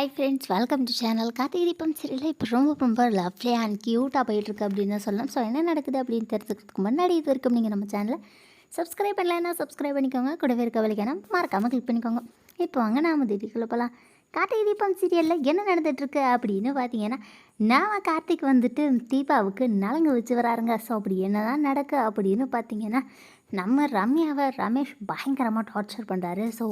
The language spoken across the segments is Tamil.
Hi friends, welcome to channel. Karthigai Deepam சீரியலில் இப்போ ரொம்ப லவ்லியாக அண்ட் க்யூட்டாக போயிட்டுருக்கு அப்படின்னு தான் சொல்லலாம். ஸோ என்ன நடக்குது அப்படின்னு தெரிஞ்சுக்கிறதுக்கு முன்னாடி இது வரைக்கும் நீங்கள் நம்ம சேனலை சப்ஸ்கிரைப் பண்ணலைன்னா சப்ஸ்கிரைப் பண்ணிக்கோங்க. கூடவே இருக்க வழிக்கான மறக்காமல் கிளிக் பண்ணிக்கோங்க. இப்போ வாங்க நாம திடீர்க்குள்ளே போகலாம். கார்த்திகை தீபம் சீரியலில் என்ன நடந்துகிட்ருக்கு அப்படின்னு பார்த்தீங்கன்னா, நான் கார்த்திக் வந்துட்டு தீபாவுக்கு நலங்கு வச்சு வராருங்க. ஸோ அப்படி என்ன தான் நடக்கு அப்படின்னு பார்த்தீங்கன்னா, நம்ம ரம்யாவை ரமேஷ் பயங்கரமாக டார்ச்சர் பண்ணுறாரு. ஸோ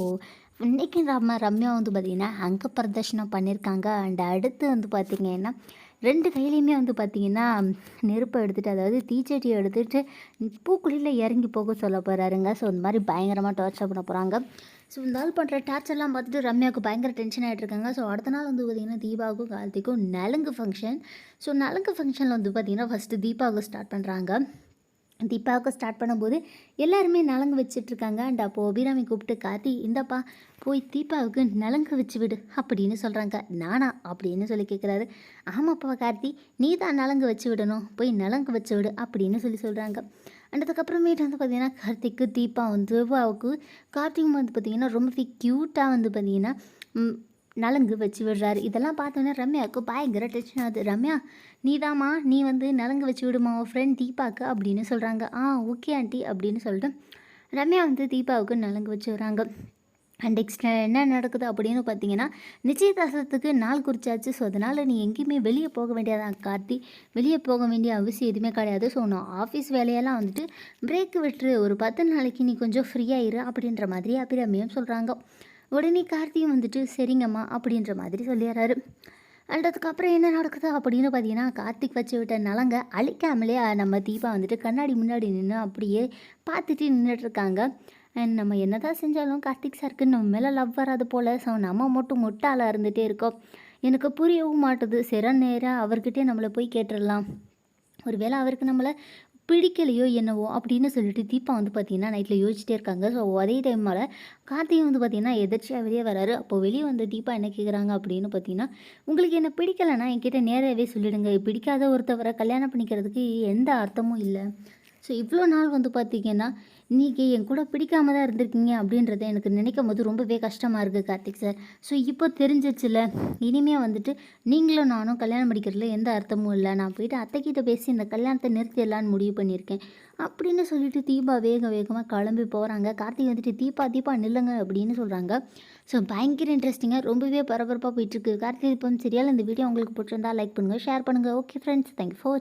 இன்றைக்கி ரம்யா வந்து பார்த்திங்கன்னா அங்க பிரதர்ஷனம் பண்ணியிருக்காங்க. அண்ட் அடுத்து வந்து பார்த்திங்கன்னா 2 கையிலையுமே வந்து பார்த்திங்கன்னா நெருப்பை எடுத்துகிட்டு, அதாவது தீச்சட்டியை எடுத்துகிட்டு பூக்குழியில் இறங்கி போக சொல்ல போகிறாருங்க. ஸோ இந்த மாதிரி பயங்கரமாக டார்ச்சர் பண்ண போகிறாங்க. ஸோ இந்த நாள் பண்ணுற டார்ச்சர்லாம் பார்த்துட்டு ரம்யாவுக்கு பயங்கர டென்ஷன் ஆகிட்டு இருக்காங்க. ஸோ அடுத்த நாள் வந்து பார்த்திங்கன்னா தீபாவுக்கும் கார்த்திக்கும் நலுங்கு ஃபங்க்ஷன். ஸோ நலுங்கு ஃபங்க்ஷனில் வந்து பார்த்திங்கன்னா ஃபஸ்ட்டு தீபாவுக்கு ஸ்டார்ட் பண்ணுறாங்க. தீபாவுக்கு ஸ்டார்ட் பண்ணும்போது எல்லாருமே நலங்கு வச்சிட்ருக்காங்க. அண்ட் அப்போது அபிராமி கூப்பிட்டு, கார்த்தி இந்தப்பா போய் தீபாவுக்கு நலங்கு வச்சு விடு அப்படின்னு சொல்கிறாங்க. நானா அப்படின்னு சொல்லி கேட்குறாரு. ஆமாப்பா கார்த்தி, நீ தான் நலங்கு வச்சு விடணும், போய் நலங்கு வச்சு விடு அப்படின்னு சொல்கிறாங்க. அண்ட் அதுக்கப்புறமேட்டு வந்து பார்த்திங்கன்னா கார்த்திக்கு தீபா வந்து தீபாவுக்கு கார்த்திக்கும் வந்து பார்த்திங்கன்னா ரொம்ப க்யூட்டாக வந்து பார்த்திங்கன்னா நலங்கு வச்சு விடுறாரு. இதெல்லாம் பார்த்தோன்னே ரம்யாவுக்கு பயங்கர டென்ஷன் ஆகுது. ரம்யா, நீ வந்து நலங்கு வச்சு விடுமா உன் ஃப்ரெண்ட் தீபாவுக்கு அப்படின்னு சொல்கிறாங்க. ஓகே ஆண்டி அப்படின்னு சொல்லிட்டு ரம்யா வந்து தீபாவுக்கு நலங்கு வச்சு விடுறாங்க. அண்ட் நெக்ஸ்ட் என்ன நடக்குது அப்படின்னு பார்த்தீங்கன்னா, நிச்சயதார்த்தத்துக்கு நாள் குறிச்சாச்சு. ஸோ அதனால் நீ எங்கேயுமே வெளியே போக வேண்டியதான் கார்த்தி, வெளியே போக வேண்டிய அவசியம் எதுவுமே கிடையாது. ஸோ நான் ஆஃபீஸ் வேலையெல்லாம் வந்துட்டு பிரேக் விட்டுரு, ஒரு 10 நாளைக்கு நீ கொஞ்சம் ஃப்ரீயாயிரு அப்படின்ற மாதிரி அபிராமியும் சொல்கிறாங்க. உடனே கார்த்தியும் வந்துட்டு சரிங்கம்மா அப்படின்ற மாதிரி சொல்லிடுறாரு. அண்ட் அதுக்கப்புறம் என்ன நடக்குது அப்படின்னு பார்த்தீங்கன்னா, கார்த்திக் வச்சு விட்ட நலங்க அழிக்காமலே நம்ம தீபா வந்துட்டு கண்ணாடி முன்னாடி நின்று அப்படியே பார்த்துட்டு நின்றுட்டுருக்காங்க. அண்ட் நம்ம என்ன தான் செஞ்சாலும் கார்த்திக் சாருக்கு நம்ம மேலே லவ் வராது போல். ஸோ நம்ம மட்டும் முட்டாளாக இருந்துகிட்டே இருக்கோம். எனக்கு புரியவும் மாட்டுது. சிற நேராக அவர்கிட்டே நம்மளை போய் கேட்டுடலாம், ஒருவேளை அவருக்கு நம்மளை பிடிக்கலையோ என்னவோ அப்படின்னு சொல்லிட்டு தீபா வந்து பார்த்திங்கன்னா நைட்டில் யோசிச்சிட்டே இருக்காங்க. ஸோ அதே டைமில் கார்த்திகை வந்து பார்த்திங்கன்னா எதிர்ச்சியாக வெளியே வராரு. அப்போது வெளியே வந்து தீபா என்ன கேட்குறாங்க அப்படின்னு பார்த்தீங்கன்னா, உங்களுக்கு என்ன பிடிக்கலைன்னா என்கிட்ட நேராகவே சொல்லிவிடுங்க, பிடிக்காத ஒருத்தவரை கல்யாணம் பண்ணிக்கிறதுக்கு எந்த அர்த்தமும் இல்லை. ஸோ இவ்வளோ நாள் வந்து பார்த்திங்கன்னா நீங்கள் என் கூட பிடிக்காம தான் இருந்திருக்கீங்க அப்படின்றத எனக்கு நினைக்கும் போது ரொம்பவே கஷ்டமாக இருக்குது கார்த்திக் சார். ஸோ இப்போ தெரிஞ்சிச்சுல, இனிமேல் வந்துட்டு நீங்களும் நானும் கல்யாணம் படிக்கிறதுல எந்த அர்த்தமும் இல்லை. நான் போயிட்டு அத்தைக்கிட்ட பேசி இந்த கல்யாணத்தை நிறுத்திடலான்னு முடிவு பண்ணியிருக்கேன் அப்படின்னு சொல்லிட்டு தீபா வேகமாக கிளம்பி போகிறாங்க. கார்த்திக் வந்துட்டு தீபா நில்லுங்க அப்படின்னு சொல்கிறாங்க. ஸோ பயங்கர இன்ட்ரெஸ்டிங்காக ரொம்பவே பரபரப்பாக போயிட்டுருக்கு கார்த்திக் தீபம் சீரியல். இந்த வீடியோ உங்களுக்கு பிடிச்சிருந்தா லைக் பண்ணுங்கள், ஷேர் பண்ணுங்கள். ஓகே ஃப்ரெண்ட்ஸ், தேங்க்யூ ஃபார் வாட்சிங்.